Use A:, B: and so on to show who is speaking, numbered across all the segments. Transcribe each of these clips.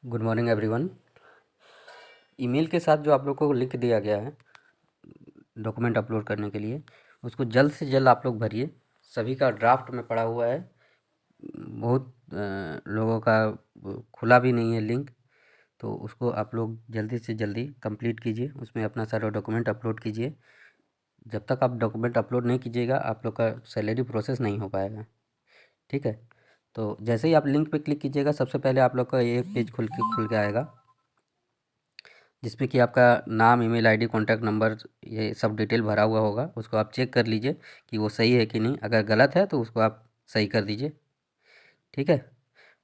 A: Good morning everyone. Email के साथ जो आप लोग को लिंक दिया गया है डॉक्यूमेंट अपलोड करने के लिए, उसको जल्द से जल्द आप लोग भरिए। सभी का ड्राफ्ट में पड़ा हुआ है, बहुत लोगों का खुला भी नहीं है लिंक, तो उसको आप लोग जल्दी से जल्दी कंप्लीट कीजिए। उसमें अपना सारा डॉक्यूमेंट अपलोड कीजिए। जब तक आप डॉक्यूमेंट अपलोड नहीं कीजिएगा आप लोग का सैलरी प्रोसेस नहीं हो पाएगा। ठीक है, तो जैसे ही आप लिंक पे क्लिक कीजिएगा सबसे पहले आप लोग का एक पेज खुल के आएगा, जिसमें कि आपका नाम, ईमेल आईडी, कॉन्टैक्ट नंबर, ये सब डिटेल भरा हुआ होगा। उसको आप चेक कर लीजिए कि वो सही है कि नहीं। अगर गलत है तो उसको आप सही कर दीजिए। ठीक है,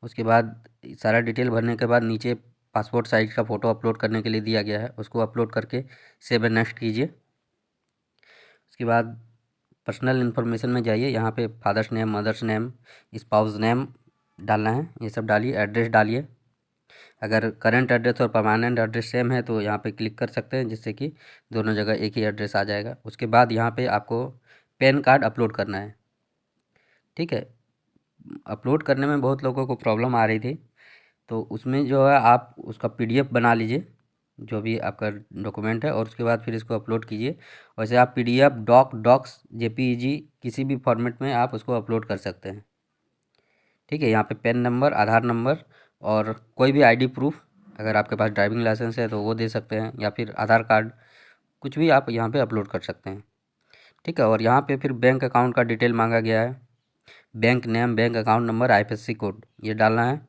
A: उसके बाद सारा डिटेल भरने के बाद नीचे पासपोर्ट साइज का फ़ोटो अपलोड करने के लिए दिया गया है, उसको अपलोड करके सेव एंड नेक्स्ट कीजिए। उसके बाद पर्सनल इन्फॉर्मेशन में जाइए, यहाँ पे father's name, mother's name, spouse name डालना है, ये सब डालिए। एड्रेस डालिए, अगर करंट एड्रेस और परमानेंट एड्रेस सेम है तो यहाँ पे क्लिक कर सकते हैं, जिससे कि दोनों जगह एक ही एड्रेस आ जाएगा। उसके बाद यहाँ पे आपको पैन कार्ड अपलोड करना है। ठीक है, अपलोड करने में बहुत लोगों को प्रॉब्लम आ रही थी, तो उसमें जो है आप उसका पीडीएफ बना लीजिए जो भी आपका डॉक्यूमेंट है, और उसके बाद फिर इसको अपलोड कीजिए। वैसे आप पीडीएफ, डॉक्स, जेपीईजी किसी भी फॉर्मेट में आप उसको अपलोड कर सकते हैं। ठीक है, यहाँ पे पैन नंबर, आधार नंबर और कोई भी आईडी प्रूफ, अगर आपके पास ड्राइविंग लाइसेंस है तो वो दे सकते हैं, या फिर आधार कार्ड, कुछ भी आप यहाँ पे अपलोड कर सकते हैं। ठीक है, और यहाँ पे फिर बैंक अकाउंट का डिटेल मांगा गया है। Bank name, bank account number, IFSC code ये डालना है,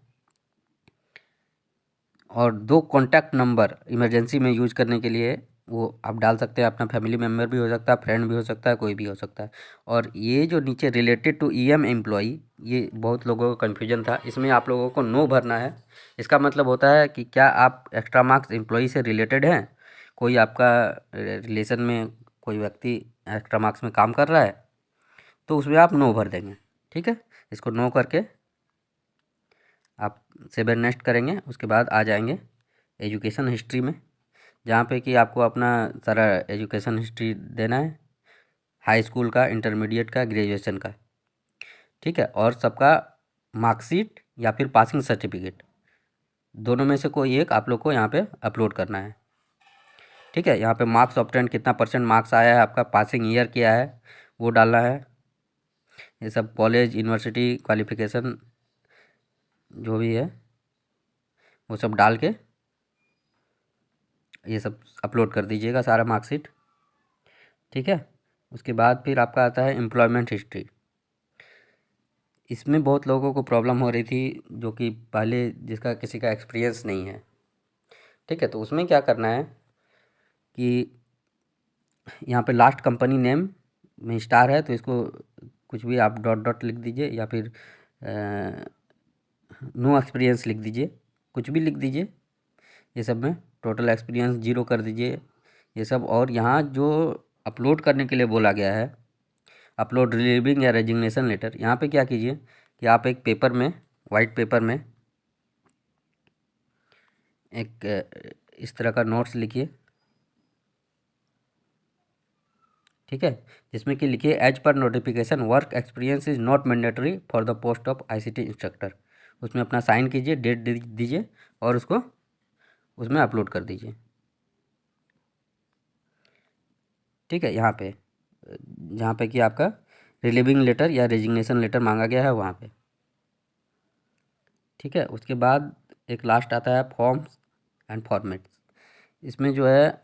A: और 2 कॉन्टैक्ट नंबर इमरजेंसी में यूज करने के लिए वो आप डाल सकते हैं। अपना फैमिली मेम्बर भी हो सकता है, फ्रेंड भी हो सकता है, कोई भी हो सकता है। और ये जो नीचे रिलेटेड टू ईएम एम्प्लॉई, ये बहुत लोगों को कन्फ्यूजन था, इसमें आप लोगों को नो भरना है। इसका मतलब होता है कि क्या आप एक्स्ट्रा मार्क्स एम्प्लॉई से रिलेटेड हैं, कोई आपका रिलेशन में कोई व्यक्ति एक्स्ट्रा मार्क्स में काम कर रहा है, तो उसमें आप नो भर देंगे। ठीक है, इसको नो करके आप सेव एंड नेक्स्ट करेंगे। उसके बाद आ जाएंगे एजुकेशन हिस्ट्री में, जहाँ पे कि आपको अपना सारा एजुकेशन हिस्ट्री देना है, हाई स्कूल का, इंटरमीडिएट का, ग्रेजुएशन का। ठीक है, और सबका मार्कशीट या फिर पासिंग सर्टिफिकेट, दोनों में से कोई एक आप लोग को यहाँ पे अपलोड करना है। ठीक है, यहाँ पे मार्क्स ऑब्टेंड, कितना परसेंट मार्क्स आया है आपका, पासिंग ईयर क्या है वो डालना है। ये सब कॉलेज, यूनिवर्सिटी, क्वालिफिकेशन जो भी है वो सब डाल के ये सब अपलोड कर दीजिएगा, सारा मार्कशीट। ठीक है, उसके बाद फिर आपका आता है एम्प्लॉयमेंट हिस्ट्री। इसमें बहुत लोगों को प्रॉब्लम हो रही थी, जो कि पहले जिसका किसी का एक्सपीरियंस नहीं है। ठीक है, तो उसमें क्या करना है कि यहाँ पे लास्ट कंपनी नेम में स्टार है, तो इसको कुछ भी आप डॉट डॉट लिख दीजिए, या फिर नो एक्सपीरियंस लिख दीजिए, कुछ भी लिख दीजिए। ये सब में टोटल एक्सपीरियंस 0 कर दीजिए ये सब। और यहाँ जो अपलोड करने के लिए बोला गया है, अपलोड रिलीविंग या रेजिग्नेशन लेटर, यहाँ पे क्या कीजिए कि आप एक पेपर में, वाइट पेपर में एक इस तरह का नोट्स लिखिए। ठीक है, जिसमें कि लिखिए as per notification work experience is not mandatory for the post of ICT instructor. उसमें अपना साइन कीजिए, डेट दीजिए और उसको उसमें अपलोड कर दीजिए। ठीक है, यहाँ पे जहाँ पे कि आपका रिलीविंग लेटर या रेजिग्नेशन लेटर मांगा गया है वहाँ पे। ठीक है, उसके बाद एक लास्ट आता है फॉर्म्स एंड फॉर्मेट्स। इसमें जो है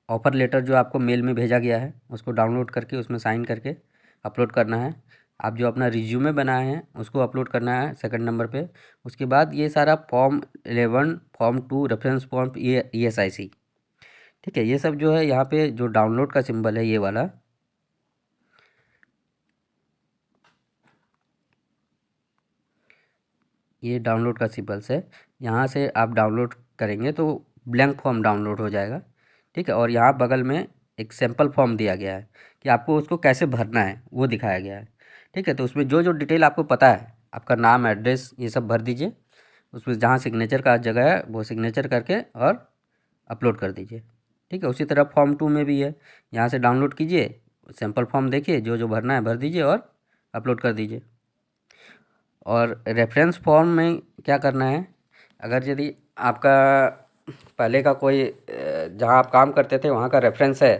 A: ऑफ़र लेटर जो आपको मेल में भेजा गया है उसको डाउनलोड करके उसमें साइन करके अपलोड करना है। आप जो अपना रिज्यूमे बनाए हैं उसको अपलोड करना है सेकंड नंबर पे। उसके बाद ये सारा फॉर्म 11, फॉर्म 2, रेफरेंस फॉर्म, ये ESIC। ठीक है, ये सब जो है यहाँ पे जो डाउनलोड का सिंबल है ये वाला, ये डाउनलोड का सिंबल है, यहाँ से आप डाउनलोड करेंगे तो ब्लैंक फॉर्म डाउनलोड हो जाएगा। ठीक है, और यहाँ बगल में एक सैम्पल फॉर्म दिया गया है कि आपको उसको कैसे भरना है वो दिखाया गया है। ठीक है, तो उसमें जो जो डिटेल आपको पता है, आपका नाम, एड्रेस, ये सब भर दीजिए। उसमें जहाँ सिग्नेचर का जगह है वो सिग्नेचर करके और अपलोड कर दीजिए। ठीक है, उसी तरह फॉर्म 2 में भी है, यहाँ से डाउनलोड कीजिए, सैम्पल फॉर्म देखिए, जो जो भरना है भर दीजिए और अपलोड कर दीजिए। और रेफरेंस फॉर्म में क्या करना है अगर यदि आपका पहले का कोई जहाँ आप काम करते थे वहाँ का रेफरेंस है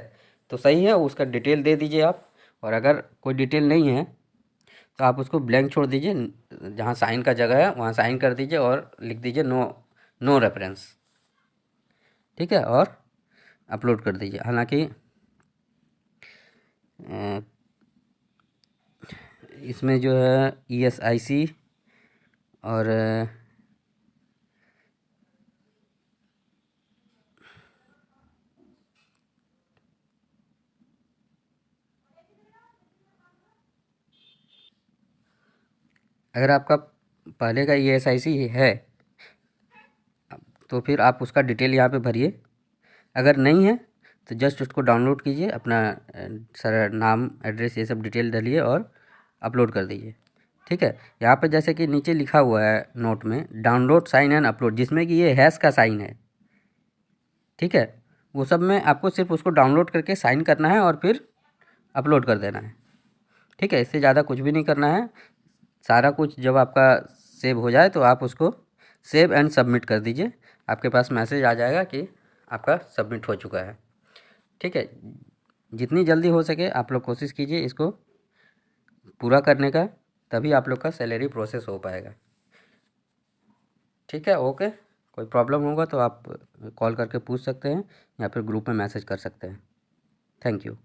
A: तो सही है, उसका डिटेल दे दीजिए आप। और अगर कोई डिटेल नहीं है तो आप उसको ब्लैंक छोड़ दीजिए, जहाँ साइन का जगह है वहाँ साइन कर दीजिए और लिख दीजिए नो, नो रेफरेंस। ठीक है, और अपलोड कर दीजिए। हालांकि इसमें जो है ESIC और अगर आपका पहले का ESIC है तो फिर आप उसका डिटेल यहाँ पे भरिए। अगर नहीं है तो जस्ट उसको डाउनलोड कीजिए, अपना सारा नाम, एड्रेस, ये सब डिटेल डालिए और अपलोड कर दीजिए। ठीक है, यहाँ पे जैसे कि नीचे लिखा हुआ है नोट में, डाउनलोड, साइन एंड अपलोड, जिसमें कि ये हैश का साइन है। ठीक है, वो सब में आपको सिर्फ उसको डाउनलोड करके साइन करना है और फिर अपलोड कर देना है। ठीक है, इससे ज़्यादा कुछ भी नहीं करना है। सारा कुछ जब आपका सेव हो जाए तो आप उसको सेव एंड सबमिट कर दीजिए। आपके पास मैसेज आ जाएगा कि आपका सबमिट हो चुका है। ठीक है, जितनी जल्दी हो सके आप लोग कोशिश कीजिए इसको पूरा करने का, तभी आप लोग का सैलरी प्रोसेस हो पाएगा। ठीक है, ओके। कोई प्रॉब्लम होगा तो आप कॉल करके पूछ सकते हैं या फिर ग्रुप में मैसेज कर सकते हैं। Thank you.